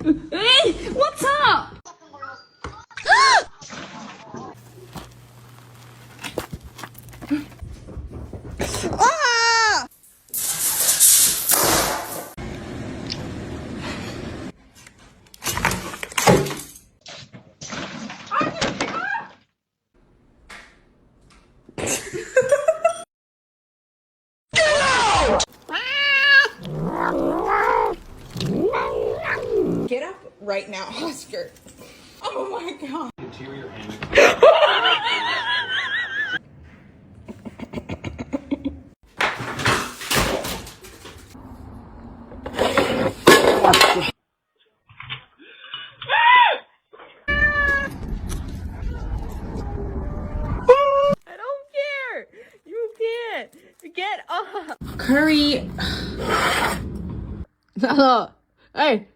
Hey, what's up? Ah! Get up right now, Oscar. Oh my god. Interior and I don't care. You can't. Get up. Curry. Hello. Hey.